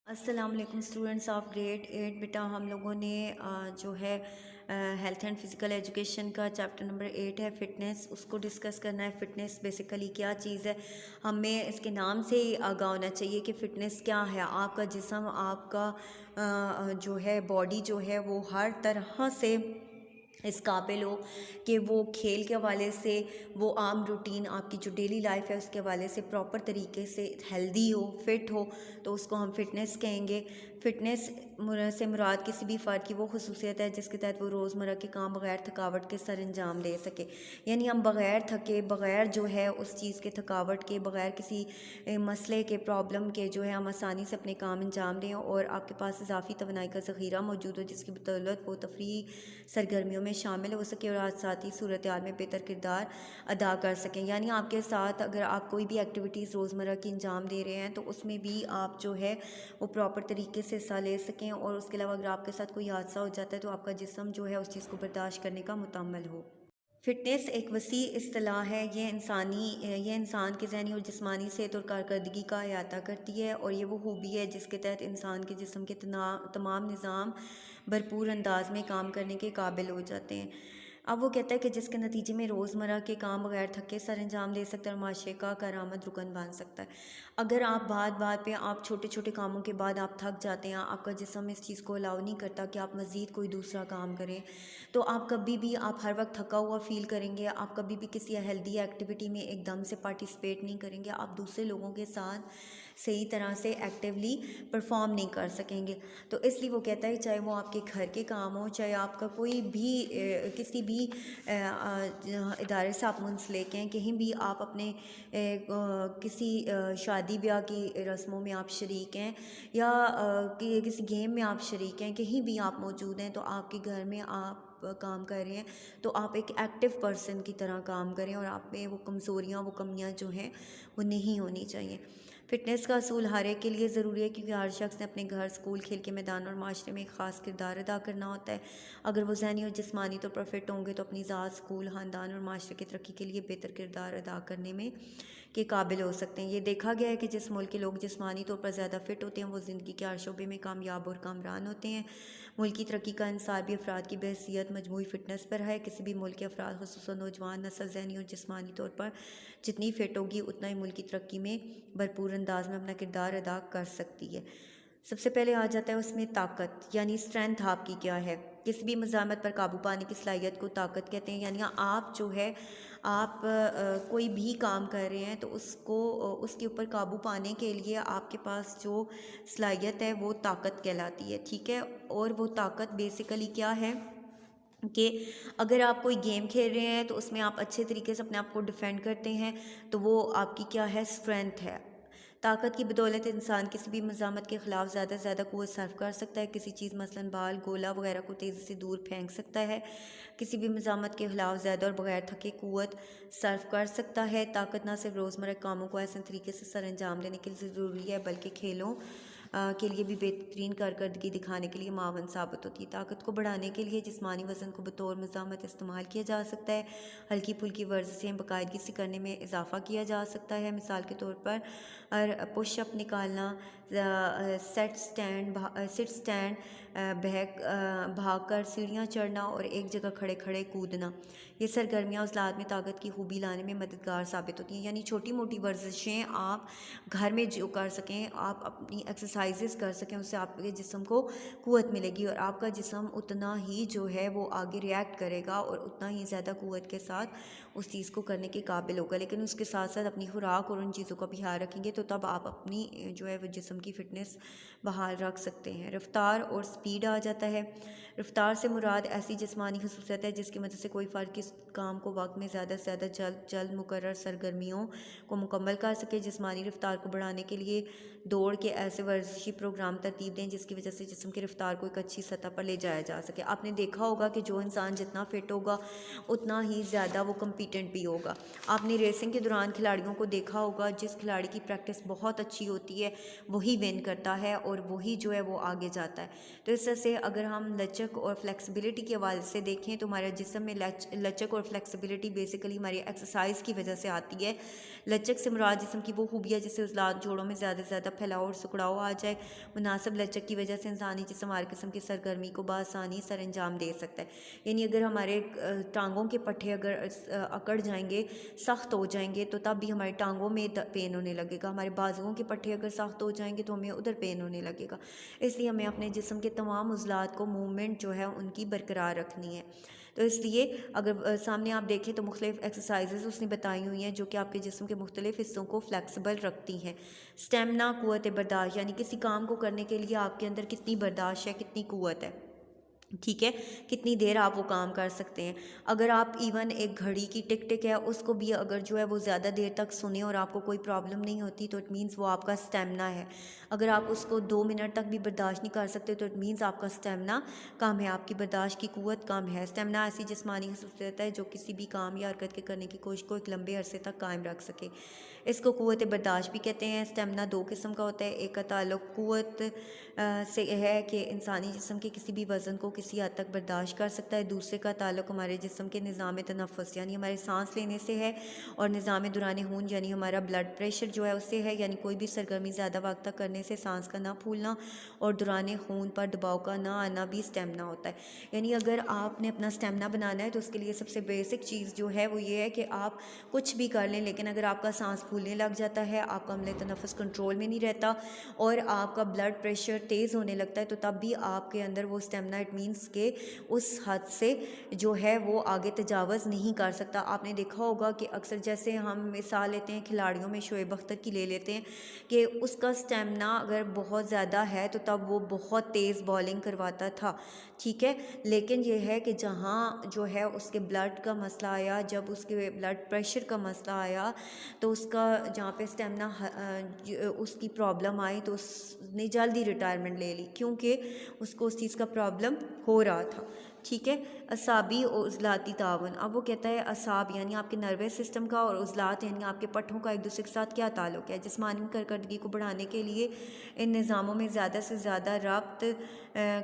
अस्सलाम वालेकुम students of grade 8। बेटा हम लोगों ने जो है हेल्थ एंड फिज़िकल एजुकेशन का चैप्टर नंबर 8 है फ़िटनेस, उसको डिस्कस करना है। फ़िटनेस बेसिकली क्या चीज़ है, हमें इसके नाम से ही आगाह होना चाहिए कि फ़िटनेस क्या है। आपका जिस्म, आपका जो है बॉडी जो है वो हर तरह से इस काबिल हो कि वो खेल के हवाले से, वो आम रूटीन आपकी जो डेली लाइफ है उसके हवाले से प्रॉपर तरीके से हेल्दी हो, फिट हो, तो उसको हम फिटनेस कहेंगे। फ़िटनेस से मुराद किसी भी फ़र्द की वो खसूसियत है जिसके तहत वो रोज़मर्रा के काम बग़ैर थकावट के सर अंजाम दे सके। यानी हम बग़ैर थके, बग़ैर जो है उस चीज़ के थकावट के, बग़ैर किसी मसले के, प्रॉब्लम के जो है हम आसानी से अपने काम अंजाम दें और आपके पास इजाफ़ी तवानाई का ज़ख़ीरा मौजूद हो जिसकी बदौलत वो तफरीही सरगर्मियों में शामिल हो सके और साथ ही सूरत हाल में बेहतर किरदार अदा कर सकें। यानी आपके साथ अगर आप कोई भी एक्टिविटीज़ रोज़मर्रा की अंजाम दे रहे हैं तो उसमें भी आप जो है वो प्रॉपर तरीके से हिस्सा ले सकें, और उसके अलावा अगर आपके साथ कोई हादसा हो जाता है तो आपका जिस्म जो है उस चीज़ को बर्दाश्त करने का मुतम्मल हो। फ़िटनेस एक वसी इस्तिलाह है। ये इंसान की ज़हनी और जिस्मानी सेहत और कारकर्दगी का अहाता करती है, और ये वो खूबी है जिसके तहत इंसान के जिस्म के तमाम निज़ाम भरपूर अंदाज में काम करने के काबिल हो जाते हैं। अब वो कहता है कि जिसके नतीजे में रोज़मर्रा के काम बगैर थके सर अंजाम दे सकता है और माशरे का कारआमद रुकन बन सकता है। अगर आप बात बात पे आप छोटे छोटे कामों के बाद आप थक जाते हैं, आपका जिस्म इस चीज़ को अलाउ नहीं करता कि आप मज़ीद कोई दूसरा काम करें, तो आप कभी भी, आप हर वक्त थका हुआ फ़ील करेंगे, आप कभी भी किसी हेल्दी एक्टिविटी में एकदम से पार्टिसिपेट नहीं करेंगे, आप दूसरे लोगों के साथ सही तरह से एक्टिवली परफॉर्म नहीं कर सकेंगे। तो इसलिए वो कहता है चाहे वो आपके घर के काम हो, चाहे आपका कोई भी किसी भी इदारे से आप मुंसलिक हैं, कहीं भी आप अपने किसी शादी ब्याह की रस्मों में आप शरीक हैं, या किसी गेम में आप शरीक हैं, कहीं भी आप मौजूद हैं, तो आपके घर में आप काम कर रहे हैं तो आप एक एक्टिव पर्सन की तरह काम करें, और आप में वो कमज़ोरियाँ, वो कमियाँ जो हैं वो नहीं होनी चाहिए। फ़िटनेस का असूल हर एक के लिए ज़रूरी है, क्योंकि हर शख्स ने अपने घर, स्कूल, खेल के मैदान और माशरे में एक ख़ास किरदार अदा करना होता है। अगर वो ज़हनी और जिस्मानी तौर पर फिट होंगे तो अपनी ज़ात, स्कूल, ख़ानदान और माशरे की तरक्की के लिए बेहतर किरदार अदा करने में के काबिल हो सकते हैं। ये देखा गया है कि जिस मुल्क के लोग जिस्मानी तौर पर ज़्यादा फ़िट होते हैं वो ज़िंदगी के हर शोबे में कामयाब और कामरान होते हैं। मुल्क की तरक्की का इंसार भी अफराद की बहसीत मजमूई फ़िटनेस पर है। किसी भी मुल्क के अफराद, ख़ुसूसन नौजवान नस्ल, ज़हनी और जिस्मानी तौर पर जितनी फ़िट होगी उतना ही मुल्क की तरक्की में भरपूर अंदाज में अपना किरदार अदा कर सकती है। सबसे पहले आ जाता है उसमें ताकत, यानी स्ट्रेंथ आपकी क्या है। किसी भी मज़ामत पर काबू पाने की सलाहियत को ताकत कहते हैं। यानी आप जो है, आप कोई भी काम कर रहे हैं तो उसको उसके ऊपर काबू पाने के लिए आपके पास जो सलाहियत है वो ताकत कहलाती है, ठीक है। और वो ताकत बेसिकली क्या है कि अगर आप कोई गेम खेल रहे हैं तो उसमें आप अच्छे तरीके से अपने आप को डिफेंड करते हैं, तो वो आपकी क्या है, स्ट्रेंथ है। ताकत की बदौलत इंसान किसी भी मज़ामत के ख़िलाफ़ ज़्यादा से ज़्यादा क़ुव्वत सर्व कर सकता है। किसी चीज़ मसलन बाल, गोला वगैरह को तेज़ी से दूर फेंक सकता है। किसी भी मज़ामत के ख़िलाफ़ ज़्यादा और बग़ैर थके क़ुव्वत सर्व कर सकता है। ताकत न सिर्फ रोज़मर्रा कामों को ऐसे तरीके से सर अंजाम देने के लिए ज़रूरी है, बल्कि खेलों के लिए भी बेहतरीन कारकर्दगी दिखाने के लिए मावन साबित होती है। ताकत को बढ़ाने के लिए जिस्मानी वज़न को बतौर मज़ामत इस्तेमाल किया जा सकता है। हल्की फुल्की वर्जिशें बाकायदगी से करने में इजाफ़ा किया जा सकता है। मिसाल के तौर पर पुशअप निकालना, सिट स्टैंड, भाग कर सीढ़ियाँ चढ़ना और एक जगह खड़े खड़े कूदना, ये सरगर्मियाँ उज़लात में ताकत की खूबी लाने में मददगार साबित होती हैं। यानी छोटी मोटी वर्जिशें आप घर में जो कर सकें, आप अपनी एक्सरसाइजेस कर सकें, उससे आपके जिस्म को क़ुव्वत मिलेगी और आपका जिस्म उतना ही जो है वो आगे रिएक्ट करेगा और उतना ही ज़्यादा क़ुव्वत के साथ उस चीज़ को करने के काबिल होगा। लेकिन उसके साथ साथ अपनी खुराक और उन चीज़ों का भी ख्याल रखेंगे तो तब आप अपनी जो है वो जिस्म की फ़िटनेस बहाल रख सकते हैं। रफ़्तार और स्पीड आ जाता है। रफ़्तार से मुराद ऐसी जिस्मानी खसूसियत है जिसकी मदद से कोई फ़र्द किस काम को वक्त में ज़्यादा से ज़्यादा जल्द मुकर्रर सरगर्मियों को मुकम्मल कर सके। जिस्मानी रफ़्तार को बढ़ाने के लिए दौड़ के ऐसे वर्जिशी प्रोग्राम तरतीब दें जिसकी वजह से जिस्म की रफ़्तार को एक अच्छी सतह पर ले जाया जा सके। आपने देखा होगा कि जो इंसान जितना फ़िट होगा उतना ही ज़्यादा वो कम्पिटेंट भी होगा। आपने रेसिंग के दौरान खिलाड़ियों को देखा होगा, जिस खिलाड़ी की प्रैक्टिस बहुत अच्छी होती है वही विन करता है और वही जो है वो आगे जाता है। तो इस तरह से अगर हम लचक और फ्लेक्सिबिलिटी के हवाले से देखें तो हमारे जिस्म में लचक और फ्लेक्सिबिलिटी बेसिकली हमारी एक्सरसाइज की वजह से आती है। लचक से मुराद जिस्म की वो खूबियाँ जिससे उज़लात जोड़ों में ज़्यादा से ज़्यादा फैलाव और सिकुड़ाव आ जाए। मुनासिब लचक की वजह से इंसानी जिस्म हर किस्म की सरगर्मी को बआसानी सर अंजाम दे सकता है। यानी अगर हमारे टांगों के पट्टे अगर अकड़ जाएंगे, सख्त हो जाएंगे, तो तब भी हमारी टांगों में पेन होने लगेगा। हमारे बाजुओं के पट्टे अगर सख्त हो जाएंगे तो हमें उधर पेन होने लगेगा। इसलिए हमें अपने जिस्म के तमाम उज़लात को मूवमेंट जो है उनकी बरकरार रखनी है। तो इसलिए अगर सामने आप देखें तो मुख्तलिफ एक्सरसाइजेज उसने बताई हुई हैं जो कि आपके जिस्म के मुख्तलिफ हिस्सों को फ्लैक्सिबल रखती हैं। स्टेमिना, क़ुव्वत बर्दाश्त, यानी किसी काम को करने के लिए आपके अंदर कितनी बर्दाश्त है, कितनी क़ुव्वत है, ठीक है, कितनी देर आप वो काम कर सकते हैं। अगर आप इवन एक घड़ी की टिक टिक है उसको भी अगर जो है वो ज़्यादा देर तक सुने और आपको कोई प्रॉब्लम नहीं होती तो इट मीन्स वो आपका स्टेमिना है। अगर आप उसको 2 मिनट तक भी बर्दाश्त नहीं कर सकते तो इट मीन्स आपका स्टेमिना कम है, आपकी बर्दाश्त की क़ुव्वत कम है। स्टेमिना ऐसी जिस्मानी खसूसियत है जो किसी भी काम या हरकत के करने की कोशिश को एक लंबे अरसे तक कायम रख सके। इसको क़ुव्वत बर्दाश्त भी कहते हैं। स्टेमिना 2 किस्म का होता है। एक का ताल्लुक क़ुव्वत से है कि इंसानी जिस्म के किसी भी वज़न को किसी हद तक बर्दाश्त कर सकता है। दूसरे का ताल्लुक हमारे जिस्म के निज़ाम तनफ़ुस यानी हमारे सांस लेने से है, और निज़ाम दुरान खून यानी हमारा ब्लड प्रेशर जो है उससे है। यानी कोई भी सरगर्मी ज़्यादा वक्त तक करने से सांस का ना फूलना और दुरान खून पर दबाव का ना आना भी स्टेमिना होता है। यानी अगर आपने अपना स्टेमिना बनाना है तो उसके लिए सबसे बेसिक चीज़ जो है वो ये है कि आप कुछ भी कर लें, लेकिन अगर आपका सांस फूलने लग जाता है, आपका अमले तनफ़ुस कंट्रोल में नहीं रहता और आपका ब्लड प्रेशर तेज़ होने लगता है, तो तब भी आपके अंदर वो स्टेमिना इट मीन्स के उस हद से जो है वो आगे तजावज़ नहीं कर सकता। आपने देखा होगा कि अक्सर जैसे हम मिसाल लेते हैं खिलाड़ियों में, शोएब अख्तर की ले लेते हैं कि उसका स्टेमिना अगर बहुत ज़्यादा है तो तब वो बहुत तेज़ बॉलिंग करवाता था, ठीक है। लेकिन ये है कि जहाँ जो है उसके ब्लड का मसला आया, जब उसके ब्लड प्रेशर का मसला आया तो उसका जहाँ पे स्टेमिना उसकी प्रॉब्लम आई तो उसने जल्दी रिटायरमेंट ले ली, क्योंकि उसको उस चीज़ का प्रॉब्लम हो रहा था, ठीक है। असाबी और उज़लाती तावन, अब वो कहता है असाब यानी आपके नर्वस सिस्टम का और उज़लात यानी आपके पट्ठों का एक दूसरे के साथ क्या ताल्लुक़ है। जिस्मानी कारकर्दगी को बढ़ाने के लिए इन निज़ामों में ज़्यादा से ज़्यादा रब्त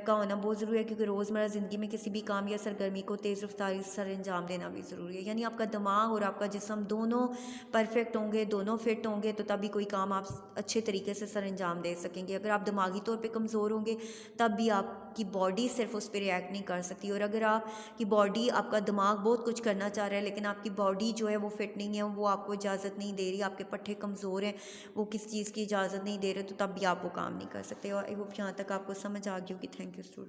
का होना बहुत ज़रूरी है, क्योंकि रोज़मर्रा ज़िंदगी में किसी भी काम या सरगर्मी को तेज़ रफ्तारी से सर अंजाम देना भी ज़रूरी है। यानी आपका दिमाग और आपका जिस्म दोनों परफेक्ट होंगे, दोनों फिट होंगे, तो तभी कोई काम आप अच्छे तरीके से सर अंजाम दे सकेंगे। अगर आप दिमागी तौर पे कमज़ोर होंगे तब भी आपकी बॉडी सिर्फ उस पर रिएक्ट नहीं कर सकती, और अगर आपकी बॉडी, आपका दिमाग बहुत कुछ करना चाह रहा है लेकिन आपकी बॉडी जो है वो फिट नहीं है, वो आपको इजाज़त नहीं दे रही, आपके पट्टे कमज़ोर हैं, वो किस चीज़ की इजाज़त नहीं दे रहे, तो तब भी आप वो काम नहीं कर सकते। और आई होप यहाँ तक आपको समझ आ गई होगी। Thank you student.